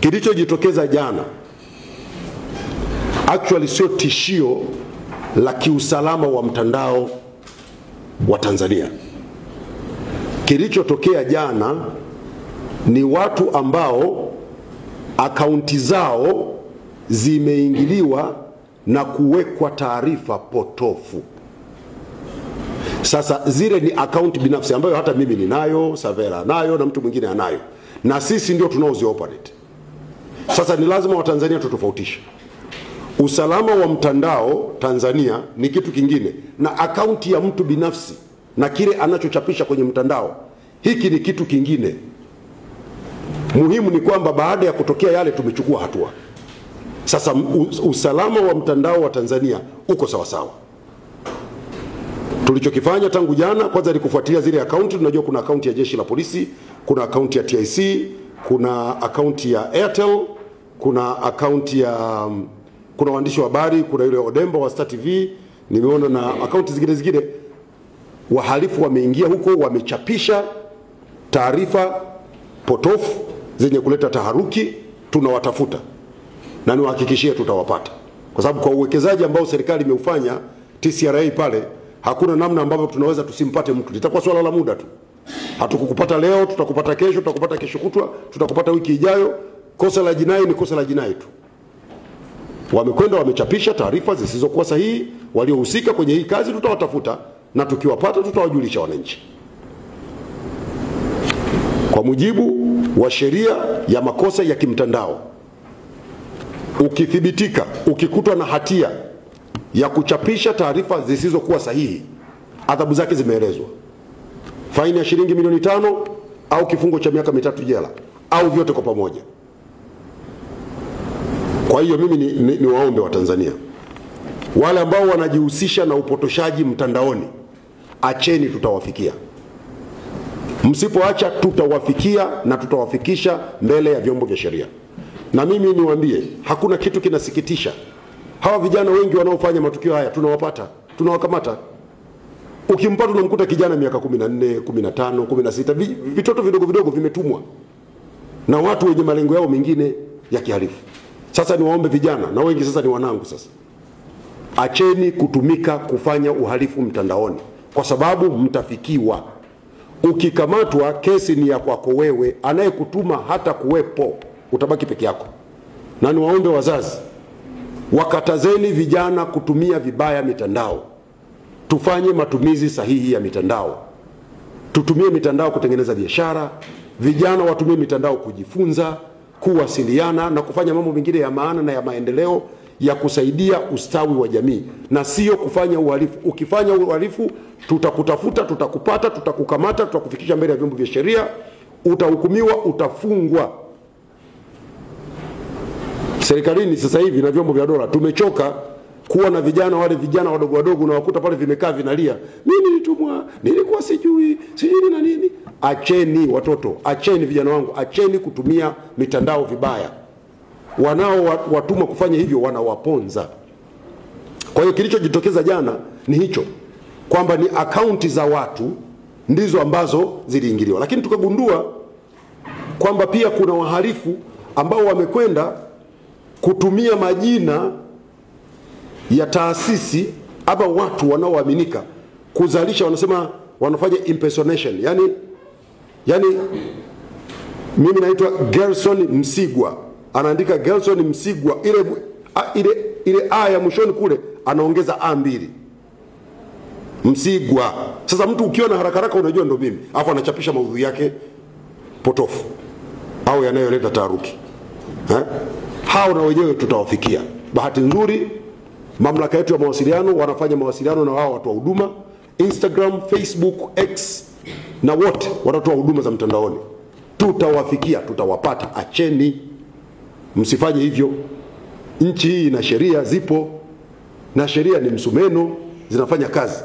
Kilichojitokeza jana actually sio tishio la kiusalama wa mtandao wa Tanzania. Kilichotokea jana ni watu ambao akaunti zao zimeingiliwa na kuwekwa taarifa potofu. Sasa zile ni akaunti binafsi ambayo hata mimi ninayo, Savera nayo na mtu mwingine anayo, na sisi ndio tunaozioperate. Sasa ni lazima Watanzania tutofautishe. Usalama wa mtandao Tanzania ni kitu kingine, na akaunti ya mtu binafsi na kile anachochapisha kwenye mtandao hiki ni kitu kingine. Muhimu ni kwamba baada ya kutokea yale tumechukua hatua. Sasa usalama wa mtandao wa Tanzania uko sawa sawa. Tulichokifanya tangu jana kwanza ni kufuatilia zile akaunti. Tunajua kuna akaunti ya Jeshi la Polisi, kuna akaunti ya TIC, kuna akaunti ya Airtel, kuna akaunti ya kuna waandishi wa habari, kuna yule Odemba wa Star TV, nimeona na akaunti zingine. Wahalifu wameingia huko, wamechapisha taarifa potofu zenye kuleta taharuki. Tunawatafuta na niwahakikishie tutawapata, kwa sababu kwa uwekezaji ambao serikali imeufanya TCRA pale, hakuna namna ambavyo tunaweza tusimpate mtu. Litakuwa swala la muda tu. Hatukukupata leo, tutakupata kesho, tutakupata kesho kutwa, tutakupata wiki ijayo. Kosa la jinai ni kosa la jinai tu. Wamekwenda wamechapisha taarifa zisizokuwa sahihi, waliohusika kwenye hii kazi tutawatafuta, na tukiwapata tutawajulisha wananchi. Kwa mujibu wa sheria ya makosa ya kimtandao, ukithibitika, ukikutwa na hatia ya kuchapisha taarifa zisizokuwa sahihi, adhabu zake zimeelezwa: faini ya shilingi milioni 5 au kifungo cha miaka 3 jela au vyote kwa pamoja. Kwa hiyo mimi ni waombe wa Tanzania wale ambao wanajihusisha na upotoshaji mtandaoni, acheni, tutawafikia. Msipoacha tutawafikia na tutawafikisha mbele ya vyombo vya sheria. Na mimi niwaambie, hakuna kitu kinasikitisha. Hawa vijana wengi wanaofanya matukio haya tunawapata, tunawakamata. Ukimpata unamkuta kijana miaka 14, 15, 16, vitoto vidogo vimetumwa na watu wenye malengo yao mengine ya kihalifu. Sasa niwaombe vijana, na wengi sasa ni wanangu sasa, acheni kutumika kufanya uhalifu mtandaoni, kwa sababu mtafikiwa. Ukikamatwa kesi ni ya kwako wewe, anayekutuma hata kuwepo, utabaki peke yako. Na niwaombe wazazi, wakatazeni vijana kutumia vibaya mitandao. Tufanye matumizi sahihi ya mitandao. Tutumie mitandao kutengeneza biashara, vijana watumie mitandao kujifunza, kuwasiliana na kufanya mambo mengine ya maana na ya maendeleo ya kusaidia ustawi wa jamii, na sio kufanya uhalifu. Ukifanya uhalifu tutakutafuta, tutakupata, tutakukamata, tutakufikisha mbele ya vyombo vya sheria, utahukumiwa, utafungwa. Serikalini sasa hivi na vyombo vya dola tumechoka kuwa na vijana, wale vijana wadogo na wakuta pale vimekaa vinalia, mimi nilitumwa, nilikuwa sijui na nini. Acheni watoto, acheni vijana wangu, acheni kutumia mitandao vibaya. Wanao watuma kufanya hivyo wanawaponza. Kwa hiyo kilichojitokeza jana ni hicho, kwamba ni akaunti za watu ndizo ambazo ziliingiliwa. Lakini tukagundua kwamba pia kuna wahalifu ambao wamekwenda kutumia majina ya taasisi ama watu wanaoaminika kuzalisha, wanasema wanafanya impersonation. Yani mimi naitwa Gerson Msigwa, anaandika Gerson Msigwa, ile a ya mwishoni kule anaongeza a 2, Msigwa. Sasa mtu ukiona haraka unajua ndo mimi, alafu anachapisha maudhui yake potofu au yanayoleta taharuki. Hao na wenyewe tutawafikia. Bahati nzuri mamlaka yetu ya mawasiliano wanafanya mawasiliano na wao watu wa huduma Instagram, Facebook, X na wote wanatoa huduma za mtandaoni. Tutawafikia, tutawapata. Acheni, msifanye hivyo. Nchi hii ina sheria zipo, na sheria ni msumeno, zinafanya kazi.